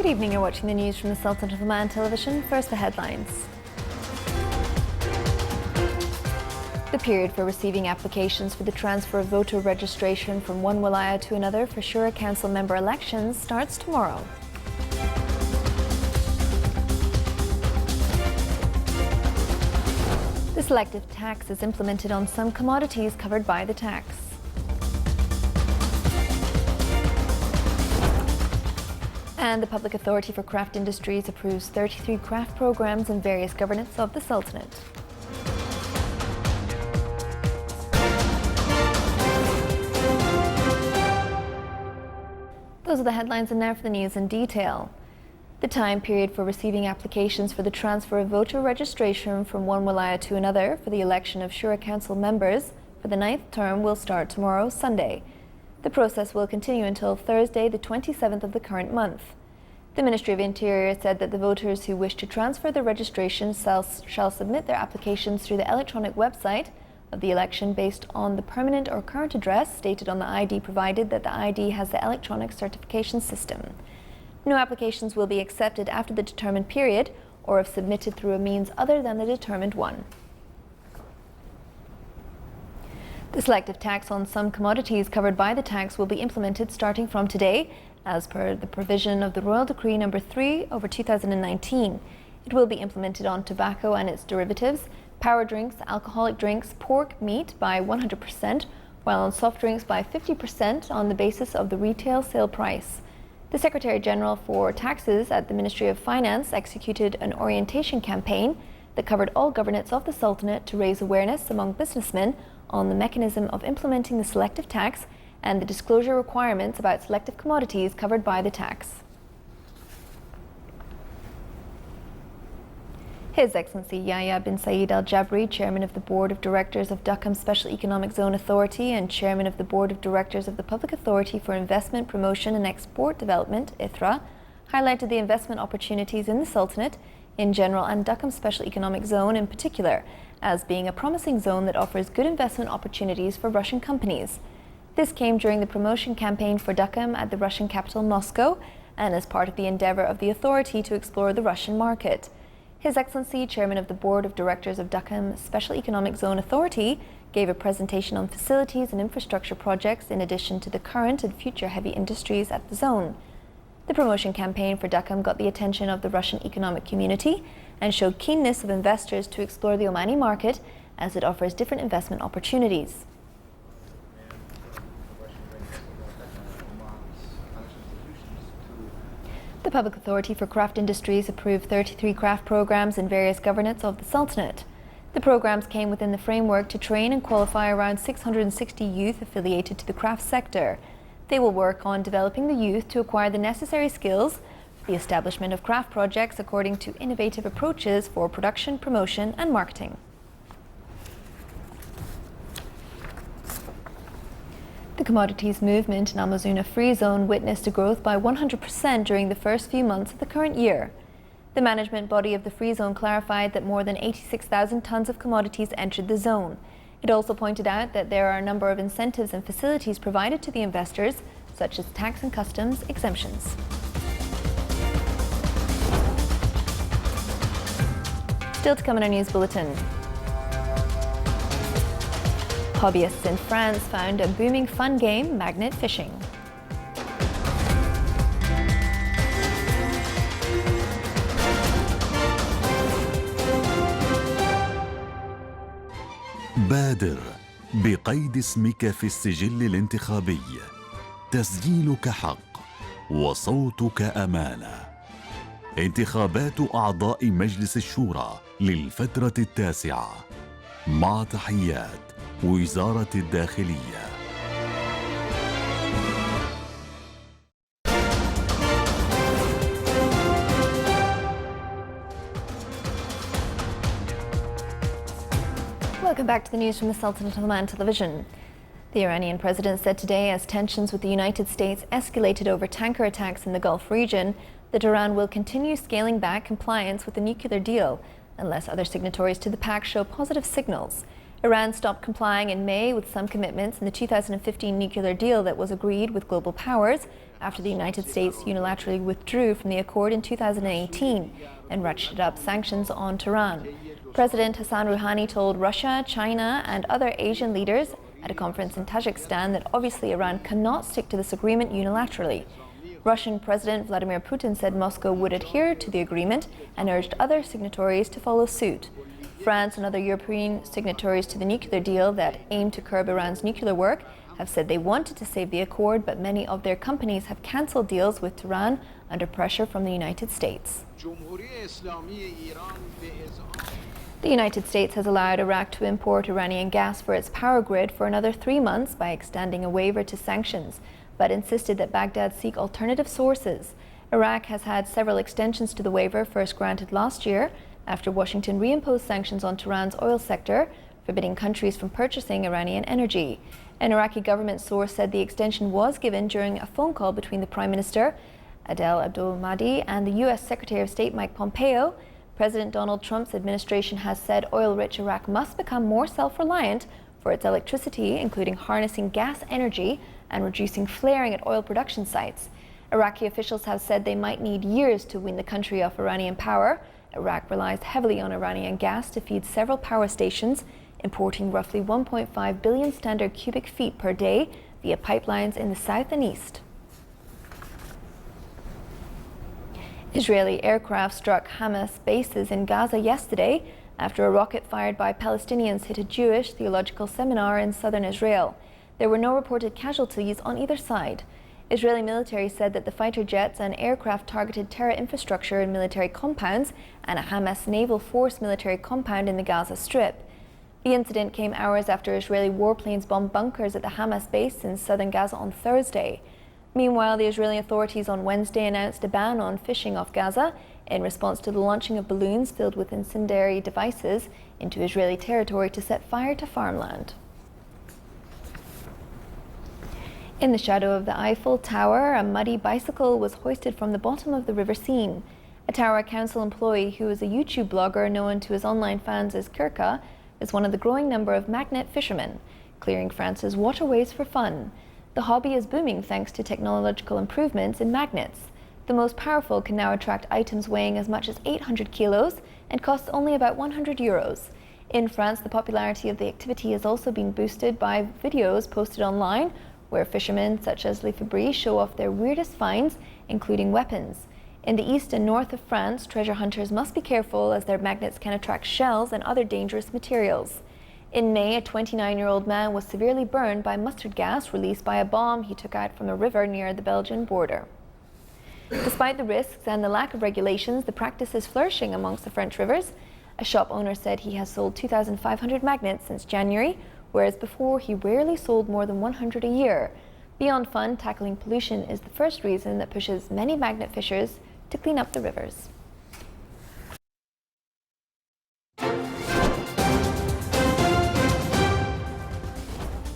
evening, you're watching the news from the Sultan of Oman television. First, the headlines. The period for receiving applications for the transfer of voter registration from one wilaya to another for Shura Council member elections starts tomorrow. The selective tax is implemented on some commodities covered by the tax. And the Public Authority for Craft Industries approves 33 craft programs in various governorates of the Sultanate. Those are the headlines, and now for the news in detail. The time period for receiving applications for the transfer of voter registration from one wilaya to another for the election of Shura Council members for the 9th term will start tomorrow, Sunday. The process will continue until Thursday, the 27th of the current month. The Ministry of Interior said that the voters who wish to transfer their registration shall submit their applications through the electronic website of the election based on the permanent or current address stated on the ID, provided that the ID has the electronic certification system. No applications will be accepted after the determined period or if submitted through a means other than the determined one. The selective tax on some commodities covered by the tax will be implemented starting from today, as per the provision of the Royal Decree No. 3/2019. It will be implemented on tobacco and its derivatives, power drinks, alcoholic drinks, pork, meat by 100%, while on soft drinks by 50% on the basis of the retail sale price. The Secretary General for Taxes at the Ministry of Finance executed an orientation campaign that covered all governorates of the Sultanate to raise awareness among businessmen on the mechanism of implementing the selective tax and the disclosure requirements about selective commodities covered by the tax. His Excellency Yahya bin Saeed Al Jabri, Chairman of the Board of Directors of Duqm Special Economic Zone Authority and Chairman of the Board of Directors of the Public Authority for Investment, Promotion and Export Development, ITHRA, highlighted the investment opportunities in the Sultanate in general and Duqm Special Economic Zone in particular as being a promising zone that offers good investment opportunities for Russian companies. This came during the promotion campaign for Duqm at the Russian capital Moscow and as part of the endeavour of the authority to explore the Russian market. His Excellency, Chairman of the Board of Directors of Duqm Special Economic Zone Authority, gave a presentation on facilities and infrastructure projects in addition to the current and future heavy industries at the zone. The promotion campaign for Duqm got the attention of the Russian economic community and showed keenness of investors to explore the Omani market as it offers different investment opportunities. The Public Authority for Craft Industries approved 33 craft programs in various governorates of the Sultanate. The programs came within the framework to train and qualify around 660 youth affiliated to the craft sector. They will work on developing the youth to acquire the necessary skills, the establishment of craft projects according to innovative approaches for production, promotion and marketing. The commodities movement in Al Mazuna Free Zone witnessed a growth by 100% during the first few months of the current year. The management body of the Free Zone clarified that more than 86,000 tons of commodities entered the zone. It also pointed out that there are a number of incentives and facilities provided to the investors, such as tax and customs exemptions. Still to come in our news bulletin. Hobbyists in France found a booming fun game, magnet fishing. بادر بقيد اسمك في السجل الانتخابي. تسجيلك حق وصوتك أمانة. انتخابات أعضاء مجلس الشورى للفترة التاسعة. مع تحيات وزارة الداخلية. Welcome back to the news from the Sultanate of Oman television. The Iranian president said today, as tensions with the United States escalated over tanker attacks in the Gulf region, that Iran will continue scaling back compliance with the nuclear deal unless other signatories to the pact show positive signals. Iran stopped complying in May with some commitments in the 2015 nuclear deal that was agreed with global powers after the United States unilaterally withdrew from the accord in 2018 and ratcheted up sanctions on Tehran. President Hassan Rouhani told Russia, China, and other Asian leaders at a conference in Tajikistan that obviously Iran cannot stick to this agreement unilaterally. Russian President Vladimir Putin said Moscow would adhere to the agreement and urged other signatories to follow suit. France and other European signatories to the nuclear deal that aim to curb Iran's nuclear work have said they wanted to save the accord, but many of their companies have cancelled deals with Tehran under pressure from the United States. The United States has allowed Iraq to import Iranian gas for its power grid for another 3 months by extending a waiver to sanctions, but insisted that Baghdad seek alternative sources. Iraq has had several extensions to the waiver, first granted last year after Washington reimposed sanctions on Tehran's oil sector, forbidding countries from purchasing Iranian energy. An Iraqi government source said the extension was given during a phone call between the Prime Minister, Adel Abdul Mahdi, and the U.S. Secretary of State Mike Pompeo. President Donald Trump's administration has said oil-rich Iraq must become more self-reliant for its electricity, including harnessing gas energy and reducing flaring at oil production sites. Iraqi officials have said they might need years to wean the country off Iranian power. Iraq relies heavily on Iranian gas to feed several power stations, importing roughly 1.5 billion standard cubic feet per day via pipelines in the south and east. Israeli aircraft struck Hamas bases in Gaza yesterday after a rocket fired by Palestinians hit a Jewish theological seminar in southern Israel. There were no reported casualties on either side. Israeli military said that the fighter jets and aircraft targeted terror infrastructure and military compounds and a Hamas naval force military compound in the Gaza Strip. The incident came hours after Israeli warplanes bombed bunkers at the Hamas base in southern Gaza on Thursday. Meanwhile, the Israeli authorities on Wednesday announced a ban on fishing off Gaza in response to the launching of balloons filled with incendiary devices into Israeli territory to set fire to farmland. In the shadow of the Eiffel Tower, a muddy bicycle was hoisted from the bottom of the River Seine. A Tower Council employee who is a YouTube blogger known to his online fans as Kirka is one of the growing number of magnet fishermen, clearing France's waterways for fun. The hobby is booming thanks to technological improvements in magnets. The most powerful can now attract items weighing as much as 800 kilos and costs only about 100 euros. In France, the popularity of the activity is also being boosted by videos posted online where fishermen such as Lefebvre show off their weirdest finds, including weapons. In the east and north of France, treasure hunters must be careful as their magnets can attract shells and other dangerous materials. In May, a 29-year-old man was severely burned by mustard gas released by a bomb he took out from a river near the Belgian border. Despite the risks and the lack of regulations, the practice is flourishing amongst the French rivers. A shop owner said he has sold 2,500 magnets since January, whereas before he rarely sold more than 100 a year. Beyond fun, tackling pollution is the first reason that pushes many magnet fishers to clean up the rivers.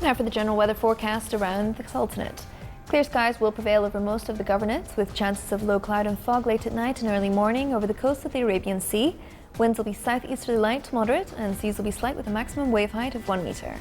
Now for the general weather forecast around the Sultanate. Clear skies will prevail over most of the governorates, with chances of low cloud and fog late at night and early morning over the coast of the Arabian Sea. Winds will be southeasterly light to moderate, and seas will be slight with a maximum wave height of 1 meter.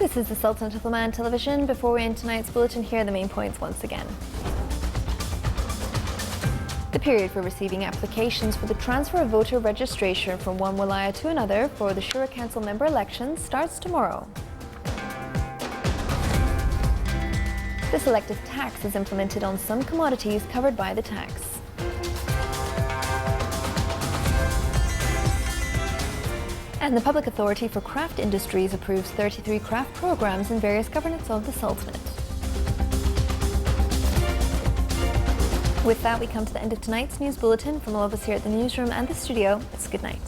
This is the Sultanate of Oman television. Before we end tonight's bulletin, here are the main points once again. The period for receiving applications for the transfer of voter registration from one wilaya to another for the Shura Council member elections starts tomorrow. The selective tax is implemented on some commodities covered by the tax. And the Public Authority for Craft Industries approves 33 craft programs in various governorates of the Sultanate. With that, we come to the end of tonight's news bulletin. From all of us here at the newsroom and the studio, it's good night.